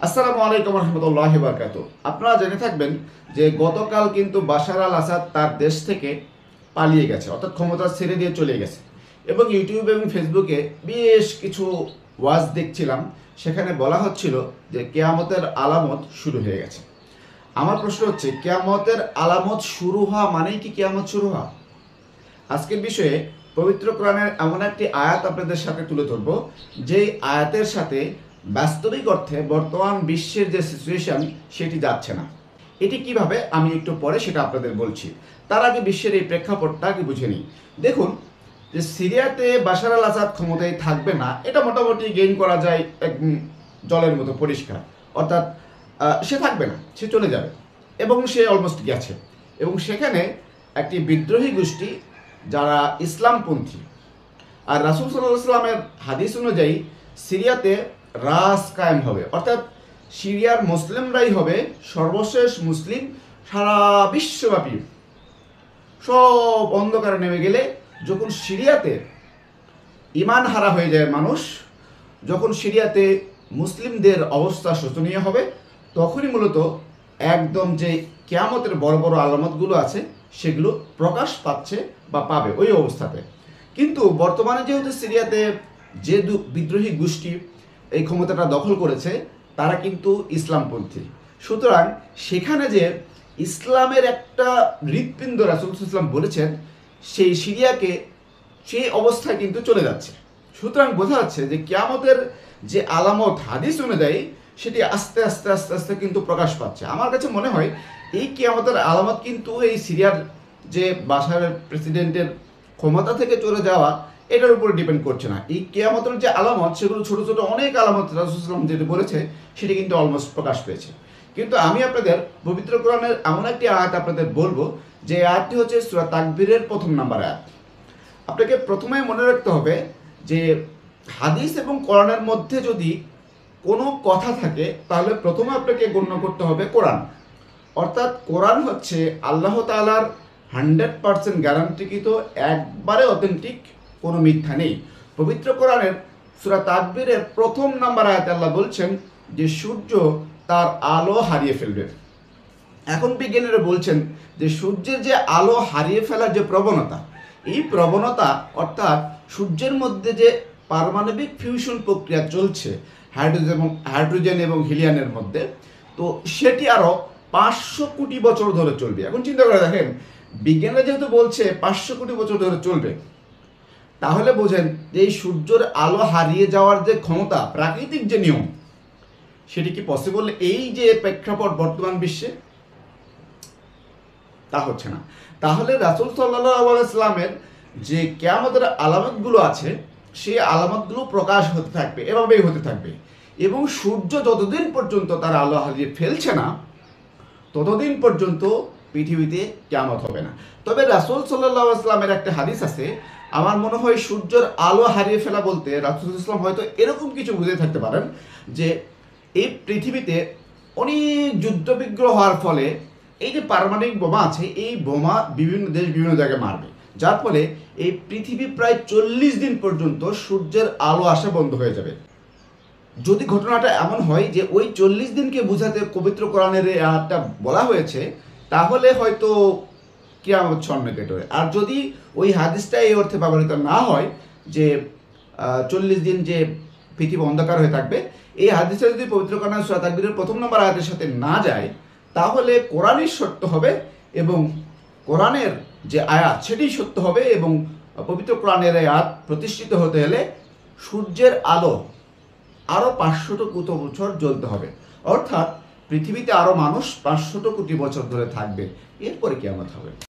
আসসালামু আলাইকুম রহমতুল্লাহি ওয়া বারাকাতুহু। আপনারা জেনে থাকবেন যে গতকাল কিন্তু বাশার আল আসাদ তার দেশ থেকে পালিয়ে গেছে, অর্থাৎ ক্ষমতা ছেড়ে দিয়ে চলে গেছে। এবং ইউটিউব এবং ফেসবুকে বেশ কিছু ওয়াজ দেখছিলাম, সেখানে বলা হচ্ছিল যে কেয়ামতের আলামত শুরু হয়ে গেছে। আমার প্রশ্ন হচ্ছে, কেয়ামতের আলামত শুরু হওয়া মানেই কি কেয়ামত শুরু হওয়া? আজকের বিষয়ে পবিত্র কোরআনের এমন একটি আয়াত আপনাদের সাথে তুলে ধরব, যেই আয়াতের সাথে বাস্তবিক অর্থে বর্তমান বিশ্বের যে সিচুয়েশন সেটি যাচ্ছে না। এটি কিভাবে আমি একটু পরে সেটা আপনাদের বলছি। তার আগে বিশ্বের এই প্রেক্ষাপটটা আগে বুঝে নিই। দেখুন, যে সিরিয়াতে বাশার আল আসাদ ক্ষমতায় থাকবে না, এটা মোটামুটি গেইন করা যায় একদম জলের মতো পরিষ্কার। অর্থাৎ সে থাকবে না, সে চলে যাবে, এবং সে অলমোস্ট গেছে। এবং সেখানে একটি বিদ্রোহী গোষ্ঠী যারা ইসলামপন্থী, আর রাসূল সাল্লাল্লাহু আলাইহি ওয়াসাল্লামের হাদিস অনুযায়ী সিরিয়াতে রাজ কায়েম হবে, অর্থাৎ সিরিয়ার মুসলিমরাই হবে সর্বশেষ মুসলিম। সারা বিশ্বব্যাপী সব অন্ধকারে নেমে গেলে যখন সিরিয়াতে ঈমান হারা হয়ে যায় মানুষ, যখন সিরিয়াতে মুসলিমদের অবস্থা শোচনীয় হবে, তখনই মূলত একদম যে কিয়ামতের বড় বড় আলামতগুলো আছে সেগুলো প্রকাশ পাচ্ছে বা পাবে ওই অবস্থাতে। কিন্তু বর্তমানে যেহেতু সিরিয়াতে যে বিদ্রোহী গোষ্ঠী এই ক্ষমতাটা দখল করেছে, তারা কিন্তু ইসলামপন্থী। সুতরাং সেখানে যে ইসলামের একটা হৃৎপিণ্ড রাসূল সাল্লাল্লাহু আলাইহি ওয়াসাল্লাম বলেছেন, সেই সিরিয়াকে সেই অবস্থায় কিন্তু চলে যাচ্ছে। সুতরাং বোঝা যাচ্ছে যে কিয়ামতের যে আলামত হাদিস অনুযায়ী সেটি আস্তে আস্তে আস্তে আস্তে কিন্তু প্রকাশ পাচ্ছে। আমার কাছে মনে হয় এই কিয়ামতের আলামত কিন্তু এই সিরিয়ার যে বাশারের প্রেসিডেন্টের ক্ষমতা থেকে চলে যাওয়া, এটার উপরে ডিপেন্ড করছে না। এই কিয়ামতের যে আলামত, সেগুলো ছোট ছোট অনেক আলামত রাসূল সাল্লাল্লাহু আলাইহি ওয়াসাল্লাম যেটা বলেছে সেটি কিন্তু অলমোস্ট প্রকাশ পেয়েছে। কিন্তু আমি আপনাদের পবিত্র কোরআনের এমন একটি আয়াত আপনাদের বলবো, যে আয়াতটি হচ্ছে সূরা তাকবীরের 1 নম্বর আয়াত। আপনাকে প্রথমেই মনে রাখতে হবে যে হাদিস এবং কোরআনের মধ্যে যদি কোনো কথা থাকে, তাহলে প্রথমে আপনাকে গণ্য করতে হবে কোরআন। অর্থাৎ কোরআন হচ্ছে আল্লাহ তাআলার 100% গ্যারান্টিকৃত, একবারে অথেন্টিক, কোনো মিথ্যা নেই। পবিত্র কোরআনের সূরা তাকবীরের 1 নম্বর আয়াতে আল্লাহ বলছেন যে সূর্য তার আলো হারিয়ে ফেলবে। এখন বিজ্ঞানীরা বলছেন যে সূর্যের যে আলো হারিয়ে ফেলার যে প্রবণতা, এই প্রবণতা অর্থাৎ সূর্যের মধ্যে যে পারমাণবিক ফিউশন প্রক্রিয়া চলছে হাইড্রোজেন এবং হিলিয়ামের মধ্যে, তো সেটি আরও 500 কোটি বছর ধরে চলবে। এখন চিন্তা করে দেখেন, বিজ্ঞানীরা যেহেতু বলছে 500 কোটি বছর ধরে চলবে, তাহলে বোঝেন যে এই সূর্যের আলো হারিয়ে যাওয়ার যে ক্ষমতা, প্রাকৃতিক যে নিয়ম, সেটি কি পসিবল এই যে প্রেক্ষাপট বর্তমান বিশ্বে? তা হচ্ছে না। তাহলে রাসূল সাল্লাল্লাহু আলাইহি ওয়াসাল্লামের যে কিয়ামতের আলামতগুলো আছে, সেই আলামতগুলো প্রকাশ হতে থাকবে, এভাবেই হতে থাকবে। এবং সূর্য যতদিন পর্যন্ত তার আলো হারিয়ে ফেলছে না, ততদিন পর্যন্ত পৃথিবীতে কিয়ামত হবে না। তবে রাসূল সাল্লাল্লাহু আলাইহি ওয়াসাল্লামের একটা হাদিস আছে, আমার মনে হয় সূর্যের আলো হারিয়ে ফেলা বলতে রাসূল সাল্লাল্লাহু আলাইহি ওয়াসাল্লাম হয়তো এরকম কিছু বুঝে থাকতে পারেন, যে এই পৃথিবীতে অনেক যুদ্ধবিগ্রহ হওয়ার ফলে এই যে পারমাণবিক বোমা আছে, এই বোমা বিভিন্ন দেশ বিভিন্ন জায়গায় মারবে, যার ফলে এই পৃথিবী প্রায় 40 দিন পর্যন্ত সূর্যের আলো আসা বন্ধ হয়ে যাবে। যদি ঘটনাটা এমন হয় যে ওই 40 দিনকে বোঝাতে পবিত্র কোরআনের এই আয়াতটা বলা হয়েছে, তাহলে হয়তো কিয়ামত সন্নিকটে। আর যদি ওই হাদিসটা এই অর্থে ব্যবহৃত না হয় যে 40 দিন যে পৃথিবী অন্ধকার হয়ে থাকবে, এই হাদিসটা যদি পবিত্র কোরআনের সূরা তাকবীরের 1 নম্বর আয়াতের সাথে না যায়, তাহলে কোরআনই সত্য হবে এবং কোরআনের যে আয়াত সেটি সত্য হবে। এবং পবিত্র কোরআনের আয়াত প্রতিষ্ঠিত হতে হলে সূর্যের আলো আরও 500 কোটি বছর জ্বলতে হবে, অর্থাৎ পৃথিবীতে আরও মানুষ 500 কোটি বছর ধরে থাকবে, এরপরে কিয়ামত হবে।